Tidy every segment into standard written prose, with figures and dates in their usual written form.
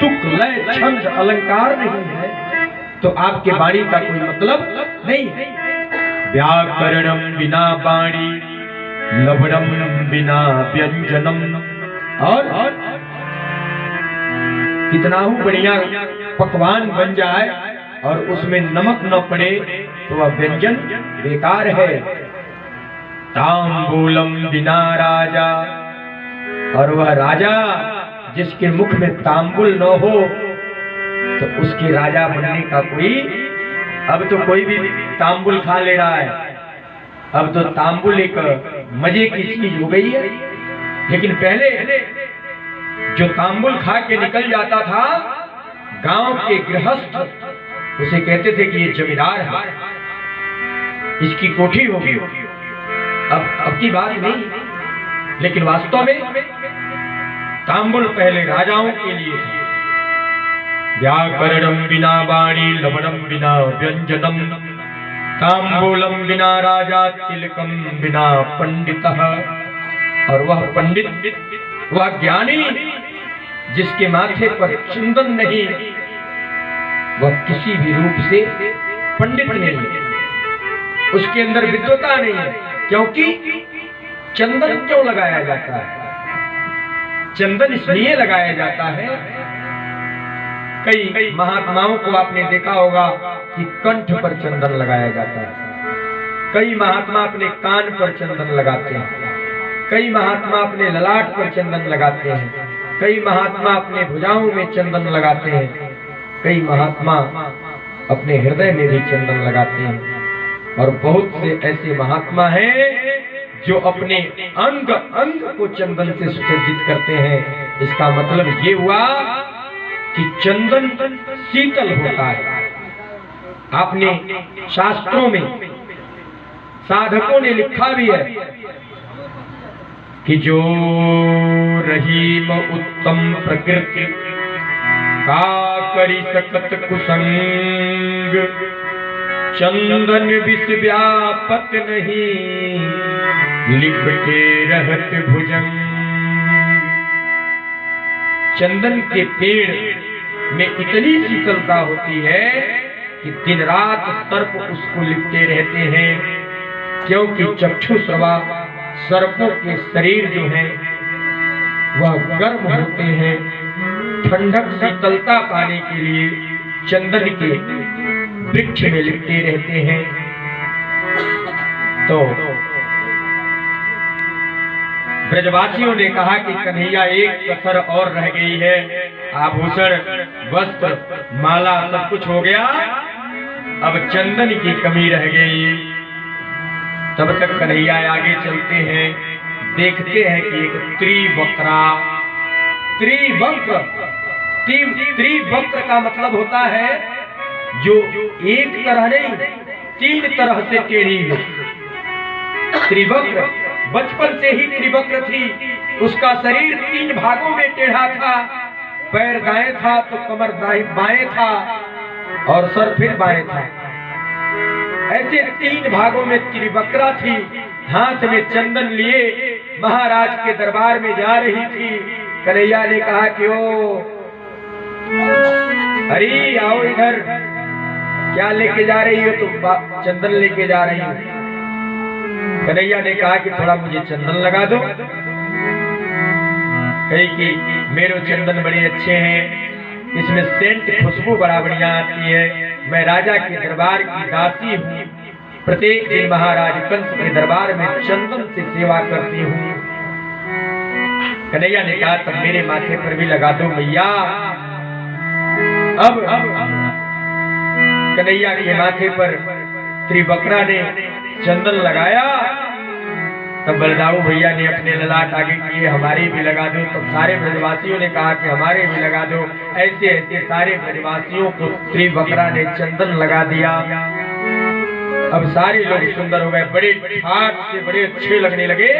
तुक लय छंद अलंकार नहीं है तो आपके वाणी का कोई मतलब नहीं है। व्याकरणम बिना वाणी, लवणम बिना व्यंजनम। और कितना ही बढ़िया पकवान बन जाए और उसमें नमक न पड़े तो वह व्यंजन बेकार है। तांबूलम बिना राजा, और वह राजा जिसके मुख में तांबुल न हो तो उसके राजा बनने का कोई, अब तो कोई भी तांबुल खा ले रहा है, अब तो तांबुल एक मजे की चीज हो गई है। लेकिन पहले जो तांबुल खा के निकल जाता था, गांव के गृहस्थ उसे कहते थे कि ये जमींदार है, इसकी कोठी होगी। अब की बात नहीं, लेकिन वास्तव में तांबुल पहले राजाओं के लिए था। व्याकरणम बिना वाणी, लवणम बिना व्यंजनम, तांबूलम बिना राजा, तिलकम बिना पंडितः। और वह पंडित, वह ज्ञानी जिसके माथे पर चंदन नहीं, वह किसी भी रूप से पंडित नहीं, उसके अंदर विद्वता नहीं है। क्योंकि चंदन क्यों लगाया जाता है? चंदन इसलिए लगाया जाता है, कई महात्माओं को आपने देखा होगा कि कंठ पर चंदन लगाया जाता है, कई महात्मा अपने कान पर चंदन लगाते हैं, कई महात्मा अपने ललाट पर चंदन लगाते हैं, कई महात्मा अपने भुजाओं में चंदन लगाते हैं, कई महात्मा अपने हृदय में भी चंदन लगाते हैं। और बहुत से ऐसे महात्मा हैं जो अपने अंग अंग को चंदन से सुसज्जित करते हैं। इसका मतलब ये हुआ कि चंदन शीतल होता है। आपने शास्त्रों में साधकों ने लिखा भी है कि जो रहीम उत्तम प्रकृति का करी सकत कुसंग, चंदन विष व्यापत नहीं, लिपटे रहत भुजंग। चंदन के पेड़ में इतनी शीतलता होती है कि दिन रात सर्प उसको लिपटे रहते हैं, क्योंकि चक्षुश्रवा सर्पों के शरीर जो हैं वह गर्म होते हैं। ठंडक शीतलता पाने के लिए चंदन के वृक्ष में लिपटे रहते हैं। तो ब्रजवासियों ने कहा कि कन्हैया एक कसर और रह गई है, आभूषण वस्त्र माला सब कुछ हो गया, अब चंदन की कमी रह गई। तब तक कन्हैया आगे चलते हैं, देखते हैं कि एक त्रिवक्रा, त्रिवक्र का मतलब होता है जो एक तरह नहीं, तीन तरह से टेढ़ी हो। त्रिवक्र बचपन से ही त्रिवक्र थी, उसका शरीर तीन भागों में टेढ़ा था, पैर दाएं था तो कमर बाएं था और सर फिर बाएं था। ऐसे तीन भागों में त्रिवक्रा थी। हाथ में चंदन लिए महाराज के दरबार में जा रही थी। कन्हैया ने कहा कि ओ हरी आओ इधर, क्या लेके जा रही हो? तुम चंदन लेके जा रही हो। कन्हैया ने कहा कि थोड़ा मुझे चंदन लगा दो। कही कि मेरे चंदन बड़े अच्छे हैं, इसमें सेंट खुशबू बड़ा बढ़िया आती है, मैं राजा के दरबार की दासी हूँ, प्रत्येक दिन महाराज कंस के दरबार में चंदन से सेवा करती हूँ। कन्हैया ने कहा तब मेरे माथे पर भी लगा दो मैया। अब कन्हैया के माथे पर त्रिवक्रा ने चंदन लगाया, तब बलदाऊ भैया ने अपने ललाट आगे किए, हमारे भी लगा दो। तब सारे ब्रजवासियों ने कहा कि हमारे भी लगा दो। ऐसे ऐसे सारे ब्रजवासियों को त्रिवक्रा ने चंदन लगा दिया। अब सारे लोग सुंदर हो गए, बड़े ठाट से बड़े अच्छे लगने लगे।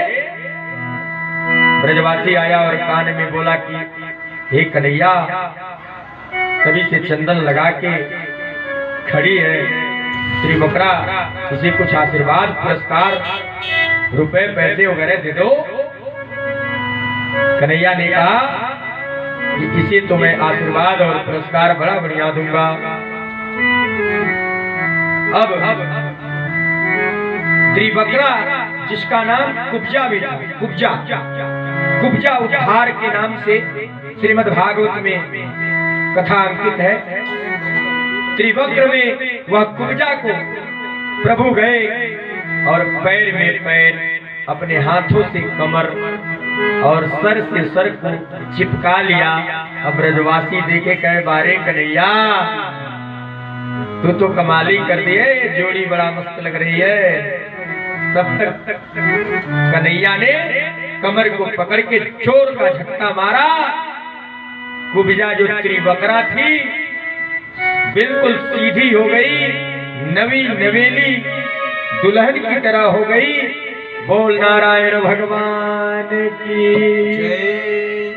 ब्रजवासी आया और कान में बोला कि हे कन्हैया, तभी से चंदन लगा के खड़ी है त्रिवक्रा, इसे कुछ आशीर्वाद पुरस्कार रुपए पैसे वगैरह दे दो। कन्हैया ने कहा कि इसे तो मैं आशीर्वाद और पुरस्कार बड़ा बढ़िया दूंगा। अब त्रिवक्रा, जिसका नाम कुब्जा भी था, कुब्जा उद्धार के नाम से श्रीमद् भागवत में कथा अंकित है। त्रिवक्र में वह कुब्जा को प्रभु गए और पैर में पैर, अपने हाथों से कमर और सर से सर को चिपका लिया। अब ब्रजवासी देखे कहे बारे कन्हैया तू तो कमाली कर दिए, जोड़ी बड़ा मस्त लग रही है। तब तक कन्हैया ने कमर को पकड़ के जोर का झटका मारा। कुब्जा जो त्रिवक्रा थी बिल्कुल सीधी हो गई, नवी नवेली दुल्हन की तरह हो गई। बोल नारायण भगवान की जय।